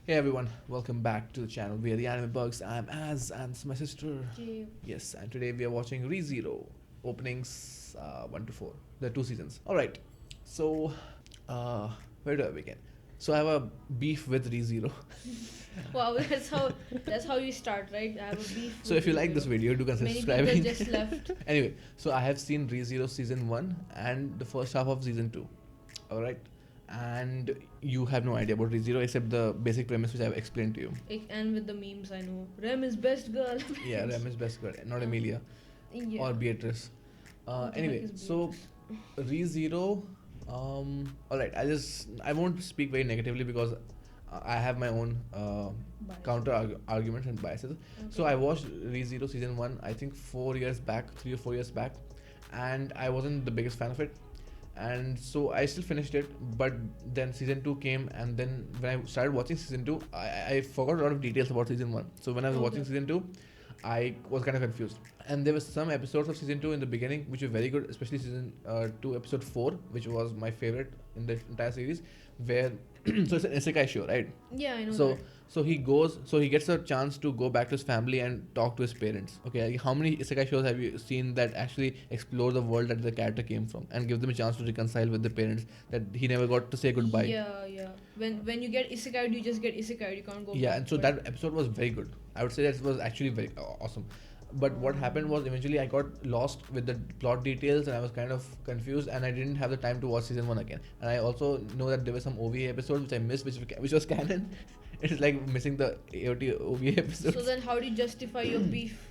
Hey everyone, welcome back to the channel. We are the Anime Bugs. I'm Az and it's my sister. Gee. Yes, and today we are watching ReZero openings 1 to 4, the 2 seasons. Alright, so uh, where do I begin? So I have a beef with ReZero. Wow, that's how you start, right? I have a beef. So with if you like this Zero. video, do consider Many subscribing. people just left. Anyway, so I have seen ReZero season 1 and the first half of season 2. Alright, and you have no idea about ReZero except the basic premise which I have explained to you. And with the memes, I know Rem is best girl. Yeah, Rem is best girl, not Emilia Yeah. or Beatrice. What the Anyway, heck is so ReZero. Alright, I won't speak very negatively because I have my own Bias. counter arguments and biases. So I watched ReZero season 1 I think 4 years back, 3 or 4 years back, and I wasn't the biggest fan of it, and so I still finished it. But then season 2 came, and then when I started watching season 2, I forgot a lot of details about season 1. So when I was watching season 2, I was kind of confused, and there were some episodes of season 2 in the beginning which were very good, especially season 2 episode 4, which was my favorite in the entire series, where so it's an isekai show, right? Yeah, I know. So he gets a chance to go back to his family and talk to his parents. Okay, like how many isekai shows have you seen that actually explore the world that the character came from and give them a chance to reconcile with the parents that he never got to say goodbye? Yeah. When you get isekai, you just get isekai. You can't go. Yeah, and so backward. that episode was very good. I would say that was actually very awesome. But what happened was eventually I got lost with the plot details and I was kind of confused, and I didn't have the time to watch season 1 again. And I also know that there were some OVA episodes which I missed, which was canon. It's like missing the AOT OVA episodes. So then, how do you justify your beef?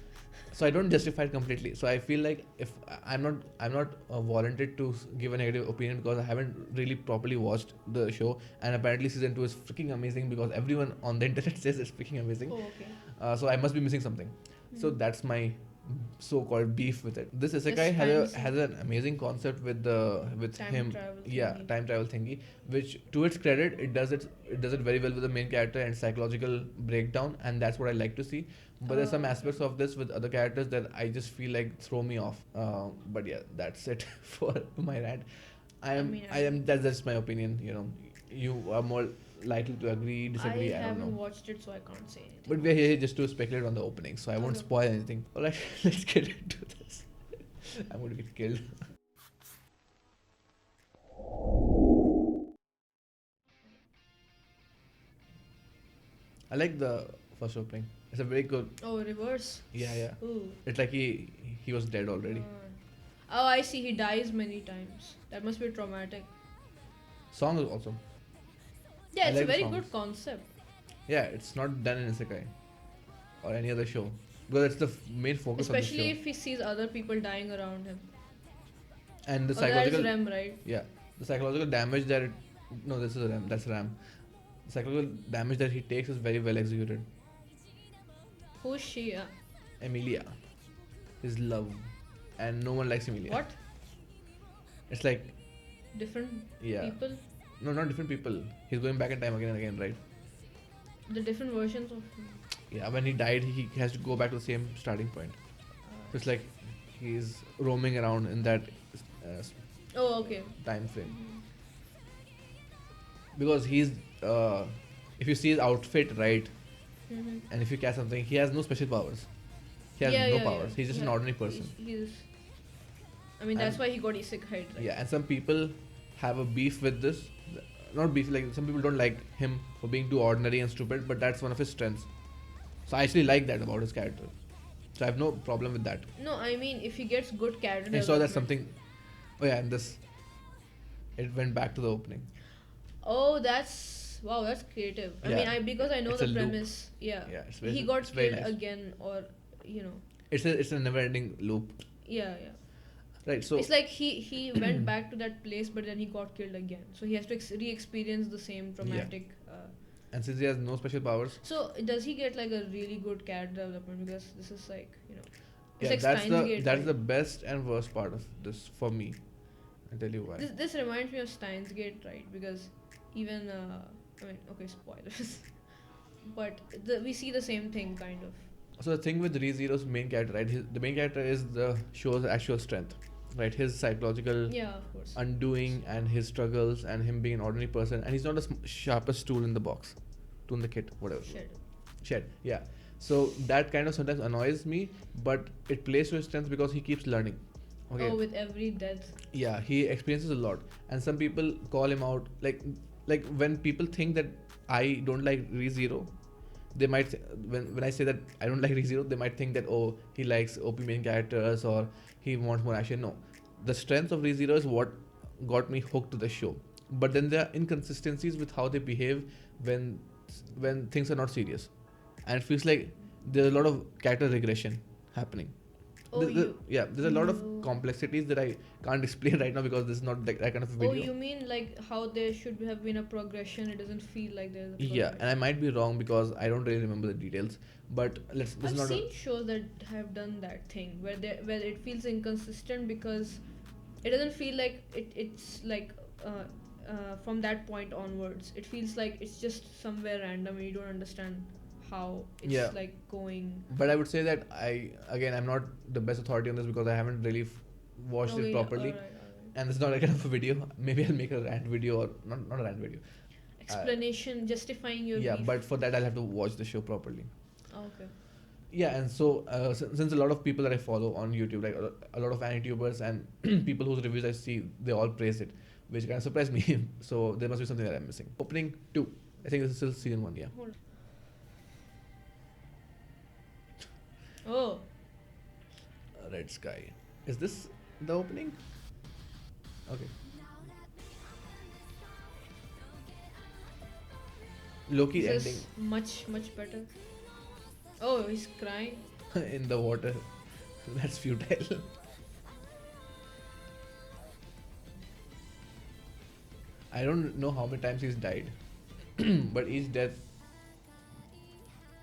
So I don't justify it completely. So I feel like if I'm not warranted to give a negative opinion because I haven't really properly watched the show, and apparently season 2 is freaking amazing because everyone on the internet says it's freaking amazing. Oh, okay. So I must be missing something. So that's my so-called beef with it. This isekai has an amazing concept with Time him. travel Yeah, thingy. time travel thingy, which to its credit it does it very well with the main character and psychological breakdown, and that's what I like to see. But there's some aspects of this with other characters that I just feel like throw me off. But yeah, that's it for my rant. I am that's my opinion. You are more likely to agree, disagree. I don't haven't know. watched it, so I can't say anything. But we're here just to speculate on the opening, so I won't Okay. spoil anything. Alright, let's get into this. I'm going to get killed. I like the first opening. It's a very good. Oh, reverse. Yeah. Ooh. It's like he was dead already. Oh, I see. He dies many times. That must be traumatic. Song is awesome. Yeah, I it's like a the very songs. good concept. Yeah, it's not done in Isekai or any other show because it's the main focus Especially of the show. if he sees other people dying around him. And the Oh, that is psychological. Rem, right? Yeah, the psychological damage that no, this is Ram. That's Ram. The psychological damage that he takes is very well executed. Who's she? Emilia, his love, and no one likes Emilia. What? It's like Different Yeah. people? no, not different people. He's going back in time again and again, right? The different versions of him. Yeah, when he died, he has to go back to the same starting point. So it's like he's roaming around in that uh, Oh, okay. time frame because he's if you see his outfit, right, Mm-hmm. and if you catch something, he has no special powers. He has no powers. He's just an ordinary person. I mean, that's And- why he got isekai, right? Yeah, and some people have a beef with this. Not beef, like some people don't like him for being too ordinary and stupid, but that's one of his strengths. So I actually like that about his character. So I have no problem with that. No, I mean, if he gets good character I saw that development- something. Oh yeah, and this. It went back to the opening. Oh, wow, that's creative. I Yeah. mean, because I know It's the a loop. premise. Yeah. Yeah, it's very- He got it's very killed nice. again, or you know. It's a never-ending loop, Yeah. right? So It's like he went back to that place, but then he got killed again. So he has to re-experience the same traumatic. and since he has no special powers, So does he get like a really good character development? Because this is like it's yeah, like that's Steins Gate, that's right? the best and worst part of this for me. I'll tell you why. This reminds me of Steins Gate, right? Because even I mean, okay, spoilers, but we see the same thing kind of. So the thing with ReZero's main character, right? The main character is the show's actual strength, right? His psychological Yeah, of course. undoing and his struggles and him being an ordinary person, and he's not the sharpest tool in the box. tune the kit, whatever. Shed. Shed, yeah. So that kind of sometimes annoys me, but it plays to his strength because he keeps learning. Okay. Oh, with every death. Yeah, he experiences a lot, and some people call him out. Like when people think that I don't like ReZero, they might when I say that I don't like ReZero, they might think that, oh, he likes OP main characters or he wants more action. No, the strength of ReZero is what got me hooked to the show. But then there are inconsistencies with how they behave when things are not serious, and it feels like there's a lot of character regression happening. Oh, Yeah, there's a lot of you- complexities that I can't explain right now because this is not that kind of a Oh, video. you mean like how there should have been a progression? It doesn't feel like there's a Yeah, progression. and I might be wrong because I don't really remember the details. But this I've is not. seen shows that have done that thing where it feels inconsistent because it doesn't feel like it's like from that point onwards. It feels like it's just somewhere random and you don't understand how it's Yeah. like going. But I would say that I'm not the best authority on this because I haven't really watched Okay, it yeah, properly, alright. and it's not a kind of a video. Maybe I'll make a rant video or not a rant video. Explanation justifying your Yeah, beef. but for that I'll have to watch the show properly. Okay. Yeah, and so since a lot of people that I follow on YouTube, like a lot of anti-tubers and people whose reviews I see, they all praise it, which kind of surprised me. So there must be something that I'm missing. Opening 2. I think this is still season 1, yeah. Hold on. Oh, Red Sky. Is this the opening? Okay. Loki this ending is much better. Oh, he's crying. in the water. That's futile. I don't know how many times he's died, but each death,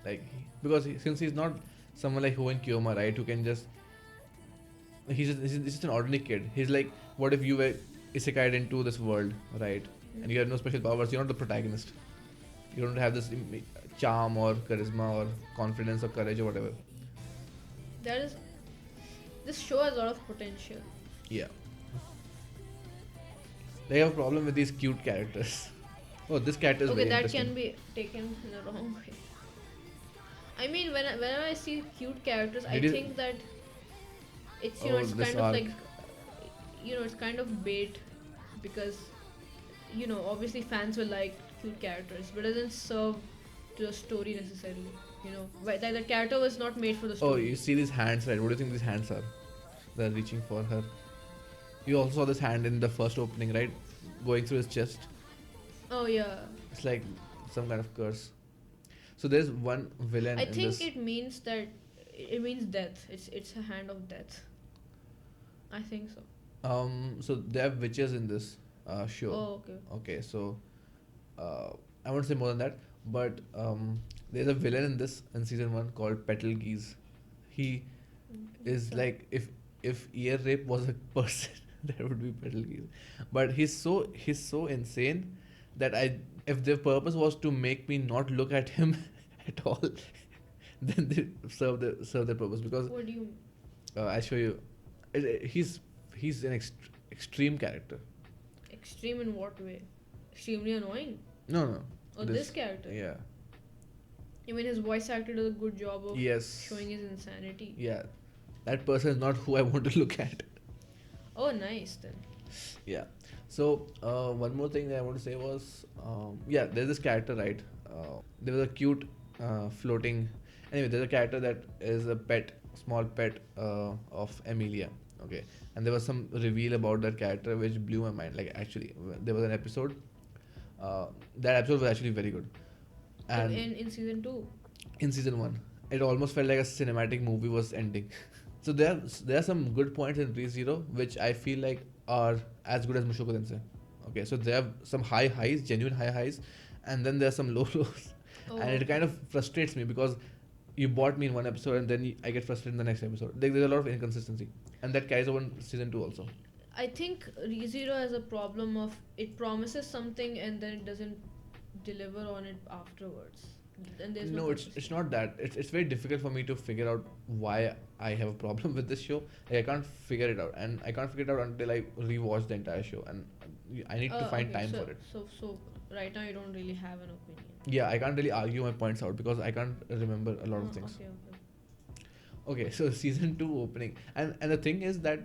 like, since he's not someone like Hoen Kiyoma, right, who can just, he's just an ordinary kid. He's like, what if you were isekai'd into this world, right, and you have no special powers, you're not the protagonist. You don't have this charm or charisma or confidence or courage or whatever. That is. This show has a lot of potential. Yeah. They have a problem with these cute characters. Oh, this character is Okay, very that interesting. can be taken in the wrong way. I mean, whenever I see cute characters, I Did you- think that it's Oh, it's this kind of arc. like it's kind of bait because obviously fans will like cute characters, but it doesn't serve to the story necessarily. But like the character was not made for the Oh, story. you see these hands, right? What do you think these hands are? They're reaching for her. You also saw this hand in the first opening, right? Going through his chest. Oh yeah. It's like some kind of curse. So there's one villain I in think this. it means that it means death. It's a hand of death. I think so. So there are witches in this show. Oh, okay. Okay, so I won't say more than that, but there's a villain in this in season 1 called Petal Geese. He is So- like if ear rape was a person, that would be Petal Geese. But he's so insane that if their purpose was to make me not look at him at all, then they serve their purpose because What do you? I show you, he's an extreme character. Extreme in what way? Extremely annoying. No. Oh, this character. Yeah. I mean, his voice actor does a good job of Yes. showing his insanity. Yeah. That person is not who I want to look at. Oh, nice then. Yeah. So one more thing that I want to say was, there's this character, right? There was a cute floating. Anyway, there's a character that is a small pet of Emilia. Okay, and there was some reveal about that character which blew my mind. Like actually, there was an episode. That episode was actually very good. And in season 2. in season 1, it almost felt like a cinematic movie was ending. So there are some good points in ReZero which I feel like are as good as Mushoku Tensei. Okay, so there are some high highs, genuine high highs, and then there are some low lows, Oh. and it kind of frustrates me because you bought me in one episode and then I get frustrated in the next episode. There's a lot of inconsistency, and that carries over in season 2 also. I think ReZero has a problem of it promises something and then it doesn't deliver on it afterwards. And there's no. It's not that. It's very difficult for me to figure out why I have a problem with this show. Like, I can't figure it out, and I can't figure it out until I rewatch the entire show, and I need to find Okay, time so, for it. So right now you don't really have an opinion. Yeah, I can't really argue my points out because I can't remember a lot of things. Okay, okay. Okay, so season two opening, and the thing is that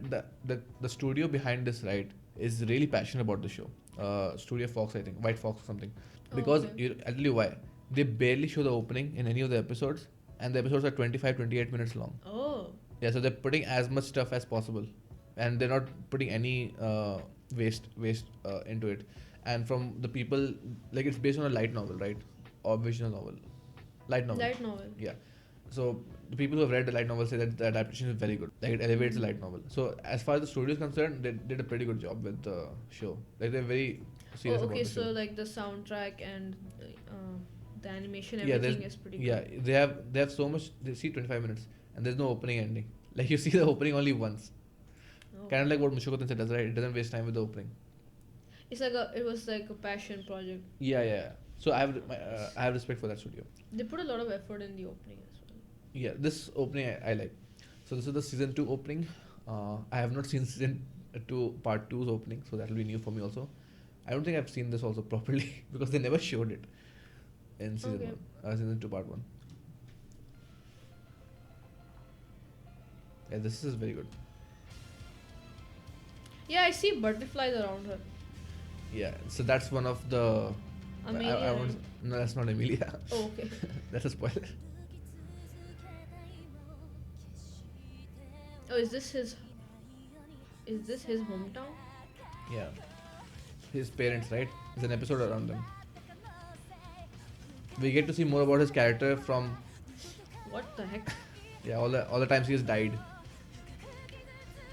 the studio behind this, right, is really passionate about the show. Studio Fox, I think, White Fox or something. Because Okay. I'll tell you why. They barely show the opening in any of the episodes, and the episodes are 25, 28 minutes long. Oh. Yeah, so they're putting as much stuff as possible, and they're not putting any waste into it. And from the people, like it's based on a light novel, right, or visual novel, light novel. Light novel. Yeah. So the people who have read the light novel say that the adaptation is very good. Like it elevates the Mhm. light novel. So as far as the studio is concerned, they did a pretty good job with the show. Like they're very serious Oh, about okay. the So show. like the soundtrack and the animation, Yeah, everything is pretty yeah, good. they have so much. They see 25 minutes, and there's no opening ending. Like you see the opening only once. Oh. Kind of like what Mushoku Tensei does, right? It doesn't waste time with the opening. It was like a passion project. Yeah, yeah, yeah. So I have respect for that studio. They put a lot of effort in the opening as well. Yeah, this opening I like. So this is the season two opening. I have not seen season two part two's opening, so that will be new for me also. I don't think I've seen this also properly because they never showed it in season Okay. one, season two part one. Yeah, this is very good. Yeah, I see butterflies around her. Yeah, so that's one of the. Amelia. I won't, no, that's not Emilia. Oh, okay. That's a spoiler. Oh, is this his? Is this his hometown? Yeah, his parents, right? There's an episode around them. We get to see more about his character from What the heck? all the times he has died.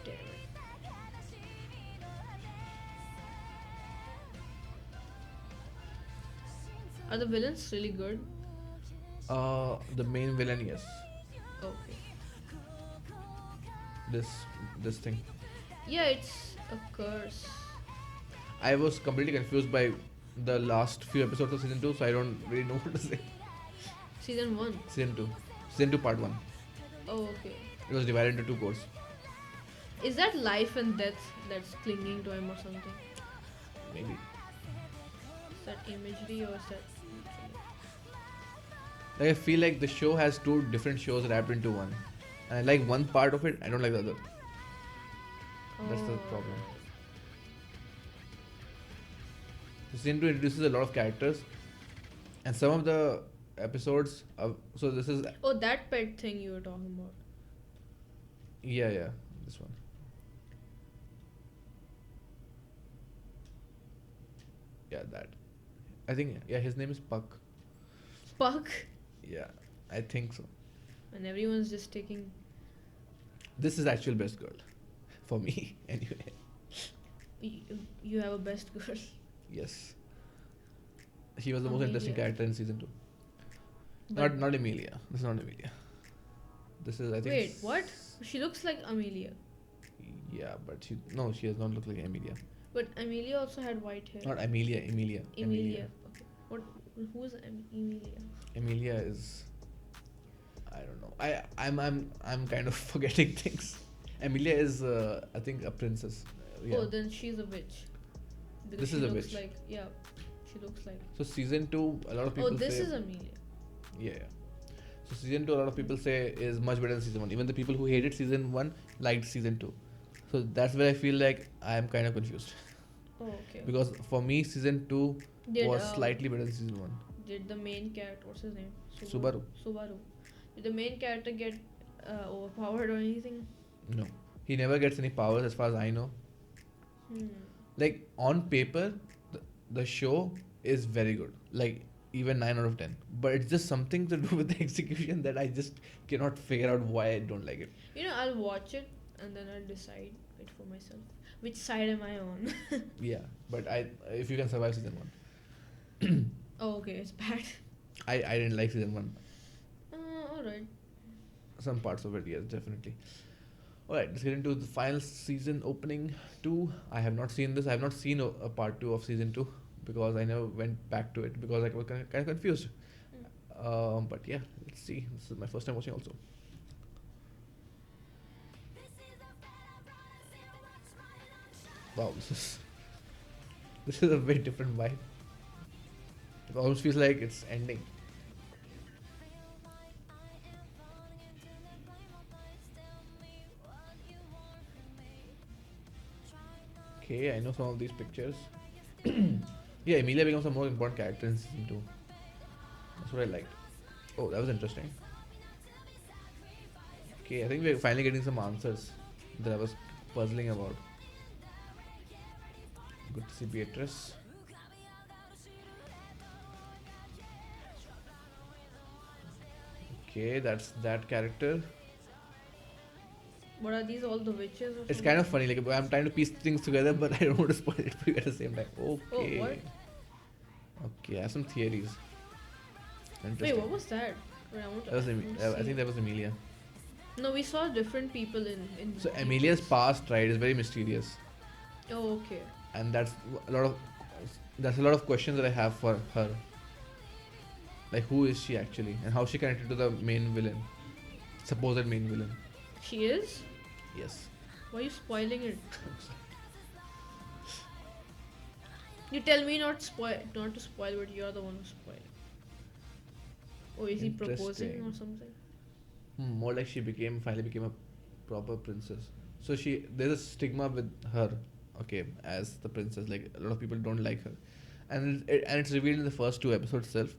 Damn it. Are the villains really good? The main villain, yes. Okay. This this thing. Yeah, it's a curse. I was completely confused by the last few episodes of season two, so I don't really know what to say. Season 1. Season two, part one. Oh, okay. It was divided into two courses. Is that life and death that's clinging to him or something? Maybe. Is that imagery or is that. Like I feel like the show has two different shows wrapped into one, and I like one part of it. I don't like the other. That's the Oh. problem. So season two introduces a lot of characters, and some of the episodes. So this is Oh, that pet thing you were talking about. yeah this one. Yeah, that. I think his name is Puck. Puck. Yeah, I think so. And everyone's just taking. This is actual best girl, for me anyway. You have a best girl. Yes, he was the most interesting Amelia. character in season two. But Not Emilia. This is not Emilia. This is I think. wait, what? She looks like Amelia. Yeah, but she does not look like Emilia. But Amelia also had white hair. Not Emilia. Emilia. Emilia. Okay. What? Who's Emilia? Emilia is. I don't know. I'm kind of forgetting things. Emilia is I think a princess. Yeah. Oh, then she's a witch. Because This she is a looks witch. like she looks like. So season two, a lot of people Oh, this say. is Amelia. Yeah. So season two, a lot of people say is much better than season one. Even the people who hated season one liked season two. So that's where I feel like I am kind of confused Oh, okay. because for me season two Did, was slightly better than season one. Did the main character, what's his name? Subaru. Subaru. Did the main character get overpowered or anything? No, he never gets any powers as far as I know. Hmm. Like on paper, the show is very good. Like even 9 out of 10. But it's just something to do with the execution that I just cannot figure out why I don't like it. I'll watch it and then I'll decide it for myself. Which side am I on? Yeah, but if you can survive season one, Oh, okay, it's bad. I didn't like season one. Alright. Some parts of it, yes, definitely. Alright, let's get into the final season opening 2. I have not seen this. I have not seen a part 2 of season 2 because I never went back to it because I was kind of confused. But yeah, let's see. This is my first time watching also. Wow, this is a very different vibe. almost feels like it's ending. Okay, I know some of these pictures. Yeah, Emilia becomes a more important character in season 2. That's what I liked. Oh, that was interesting. Okay, I think we're finally getting some answers that I was puzzling about. Good to see Beatrice. Okay, that's that character. What are these? All the witches or It's something? kind of funny, like I'm trying to piece things together, but I don't want to spoil it for you at the same time. Oh, Okay. what? Okay, I have some theories. Wait, Interesting. what was that? Wait, That was I want to I think see. that was Emilia. No, we saw different people in. So Emilia's details. past, right, is very mysterious, Oh, okay. and a lot of that's a lot of questions that I have for her. Like, who is she actually, and how she connected to the main villain, supposed main villain. She is. Yes. Why are you spoiling it? You tell me not to spoil, but you're the one who spoiled. Oh, is he proposing or Interesting. something? More like she finally became a proper princess. So there's a stigma with her, okay, as the princess. Like a lot of people don't like her, and it's revealed in the first 2 episodes itself.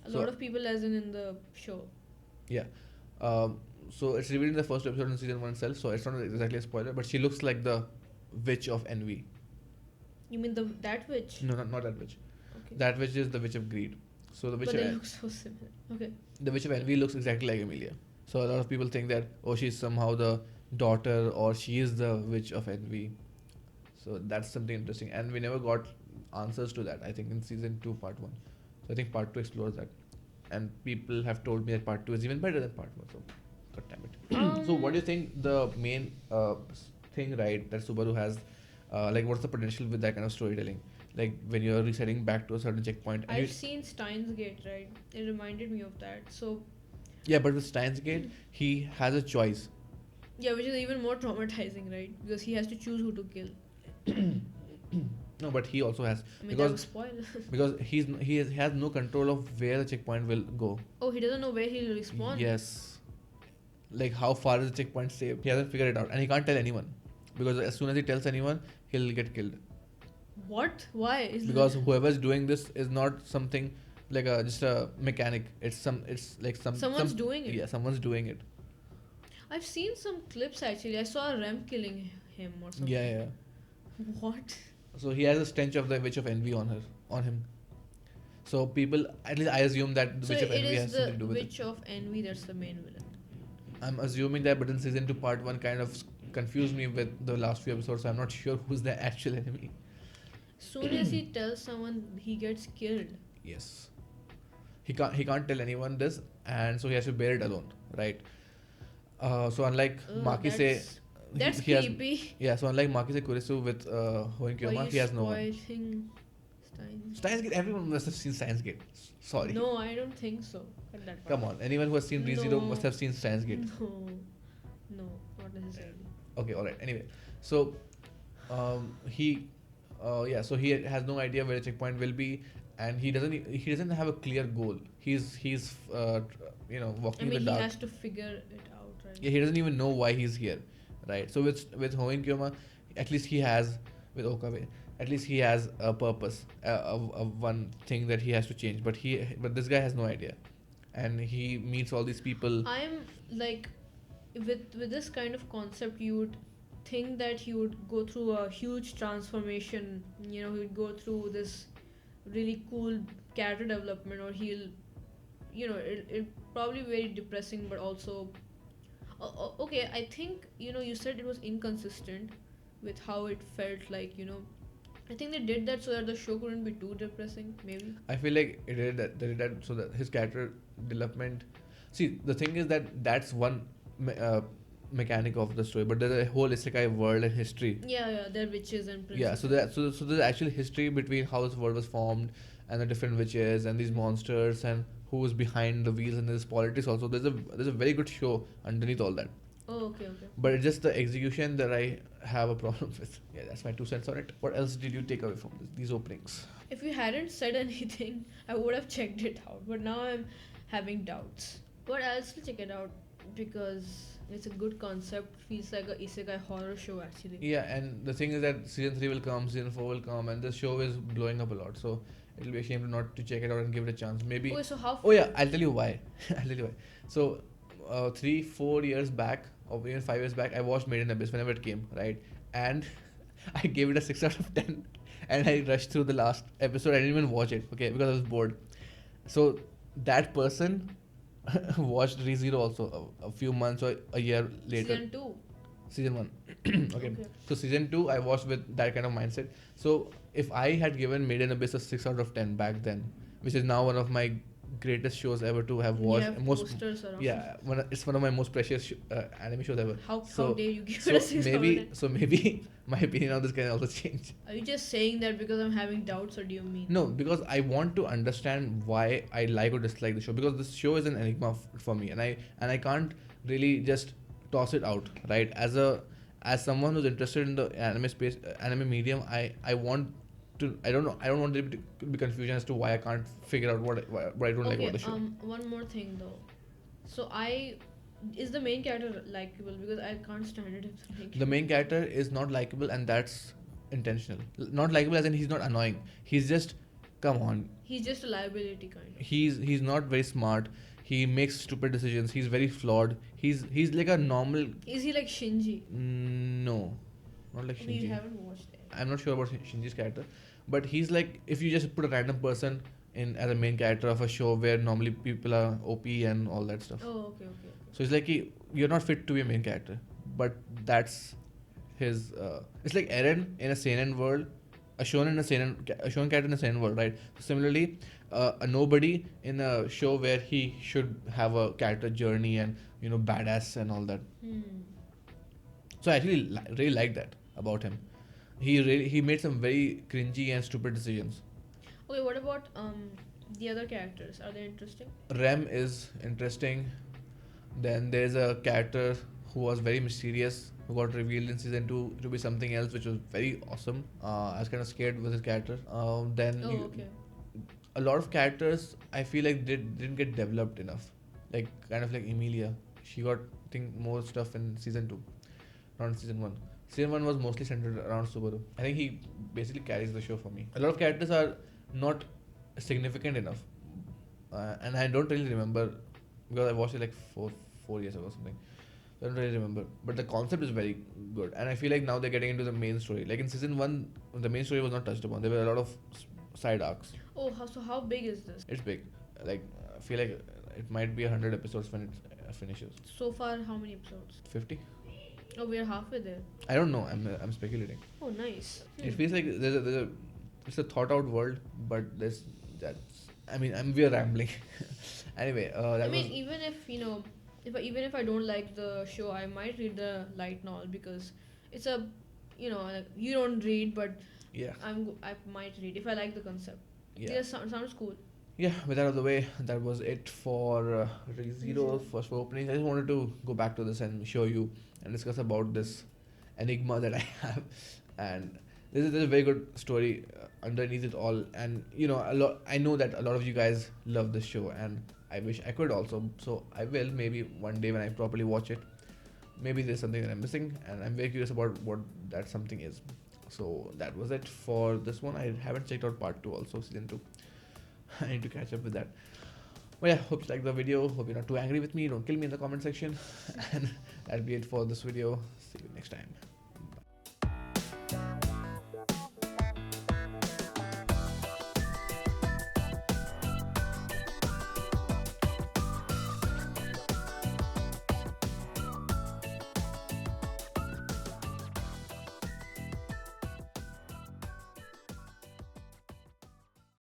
A So lot of people, as in the show. yeah, so it's revealed in the first episode in season 1 itself. So it's not exactly a spoiler, but she looks like the witch of envy. You mean that witch? No, not that witch. Okay. That witch is the witch of greed. So But they look so similar. Okay. the witch of envy looks exactly like Emilia. So a lot of people think that, oh, she's somehow the daughter or she is the witch of envy. So that's something interesting, and we never got answers to that. I think in season 2, part 1. So I think part 2 explores that, and people have told me that part 2 is even better than part 1. So, god damn it. So what do you think the main thing, right, that Subaru has? Like, what's the potential with that kind of storytelling? Like when you're resetting back to a certain checkpoint. And I've seen Steins Gate, right? It reminded me of that. So yeah, but with Steins Gate, he has a choice. yeah, which is even more traumatizing, right? Because he has to choose who to kill. No, but he also has, I mean, that was because spoiler. because he has no control of where the checkpoint will go. Oh, he doesn't know where he'll respawn. Yes. Like how far is the checkpoint safe? He hasn't figured it out, and he can't tell anyone, because as soon as he tells anyone, he'll get killed. What? Why? Because whoever's doing this is not something like just a mechanic. It's like Someone's doing it. Yeah, someone's doing it. I've seen some clips actually. I saw a Rem killing him or something. Yeah. What? So he has a stench of the witch of envy on him. So people, at least I assume that the So witch of it envy is has the something to do with it. witch of envy that's the main villain. I'm assuming that, but in season 2, part 1 kind of confused me with the last few episodes, so I'm not sure who's the actual enemy. Soon as he tells someone, he gets killed. Yes. He can't tell anyone this, and so he has to bear it alone, right? So unlike Makise, That's he has, creepy. yeah. So unlike Makise Kurisu with Hoen Why Kyoma, you he has no one. spoiling Steins? Steins Gate, everyone must have seen Steins Gate. Sorry. No, I don't think so. At that part. Come on, anyone who has seen ReZero No. must have seen Steins Gate. No, not necessarily. Okay, all right. Anyway, so so he has no idea where the checkpoint will be, and he doesn't have a clear goal. He's walking I mean, in the he dark. has to figure it out, right? Yeah, he doesn't even know why he's here, right? So with Hoen Kyoma, at least he has, with Okabe, at least he has a purpose, one thing that he has to change. But this guy has no idea, and he meets all these people. I'm like, with this kind of concept, you would think that he would go through a huge transformation. He would go through this really cool character development, or he'll, it probably very depressing, but also, okay. I think you said it was inconsistent with how it felt like. I think they did that so that the show couldn't be too depressing. Maybe. I feel like they did that so that his character development. See, the thing is that that's one mechanic of the story, but there's a whole isekai world and history. Yeah, they're witches and princesses. Yeah, so there's actually history between how this world was formed and the different witches and these monsters and who was behind the wheels, and there's politics also. There's a very good show underneath all that. Oh, okay, okay. But it's just the execution that I have a problem with. Yeah, that's my 2 cents on it. What else did you take away from these openings? If you hadn't said anything, I would have checked it out. But now I'm having doubts. But I'll still check it out because it's a good concept. Feels like a isekai horror show actually. Yeah, and the thing is that season 3 will come, season 4 will come, and this show is blowing up a lot. So it'll be a shame not to check it out and give it a chance. Maybe. Okay, so how? Oh yeah, I'll tell you why. I'll tell you why. So, 3-4 years back, or even 5 years back, I watched Made in Abyss whenever it came, right? And I gave it a 6 out of 10, and I rushed through the last episode. I didn't even watch it, okay, because I was bored. So that person watched ReZero also a few months or a year later. Season 2. Season 1. Okay. So season 2 I watched with that kind of mindset. So if I had given Made in Abyss a 6 out of 10 back then, which is now one of my greatest shows ever to have You watched, have posters around. yeah, it's one of my most precious anime shows ever. How So- dare you give So it a 6 maybe my opinion on this can also change. Are you just saying that because I'm having doubts, or do you mean? No, because I want to understand why I like or dislike the show, because this show is an enigma for me, and I can't really just toss it out, right? As someone who's interested in the anime space, anime medium, I want to, I don't want there to be confusion as to why I can't figure out what I don't like about the show. One more thing though. So is the main character likable? Because I can't stand it if the main The main character is not likable, and that's intentional. Not likable as in he's not annoying. He's just, come on. He's just a liability kind of. He's not very smart. He makes stupid decisions. He's very flawed. He's like a normal. Is he like Shinji? No, not like We Shinji. haven't watched it. I'm not sure about Shinji's character, but he's like, if you just put a random person in as a main character of a show where normally people are OP and all that stuff. Oh, okay. So it's like you're not fit to be a main character, but that's his. It's like Eren in a seinen world, a shonen character in a seinen world, right? So similarly, a nobody in a show where he should have a character journey and badass and all that. So I actually really like that about him. He made some very cringy and stupid decisions. Okay, what about the other characters? Are they interesting? Rem is interesting. Then there's a character who was very mysterious, who got revealed in season 2 to be something else, which was very awesome. I was kind of scared with his character. Okay. A lot of characters I feel like didn't get developed enough. Like kind of like Emilia, she got I think more stuff in season 2, not in season 1. Season 1 was mostly centered around Subaru. I think he basically carries the show for me. A lot of characters are not significant enough, and I don't really remember because I watched it like four years ago or something. I don't really remember, but the concept is very good, and I feel like now they're getting into the main story. Like in season 1, the main story was not touched upon. There were a lot of side arcs. Oh, so how big is this? It's big. Like I feel like it might be 100 episodes when it finishes. So far, how many episodes? 50. Oh, we're halfway there. I don't know. I'm speculating. Oh, nice. It feels like it's a thought out world, but we are rambling. Anyway, Even if I don't like the show, I might read the light novel because it's a, like, you don't read, but yeah. I might read if I like the concept. Yeah. Sounds cool. Yeah, with that out of the way, that was it for ReZero first for openings. I just wanted to go back to this and show you and discuss about this enigma that I have. And there's a very good story underneath it all. And I know that a lot of you guys love this show, and I wish I could also. So I will maybe one day when I properly watch it. Maybe there's something that I'm missing, and I'm very curious about what that something is. So that was it for this one. I haven't checked out part 2 also, season 2. I need to catch up with that. Well, yeah, hope you like the video. Hope you're not too angry with me. Don't kill me in the comment section. And that'll be it for this video. See you next time.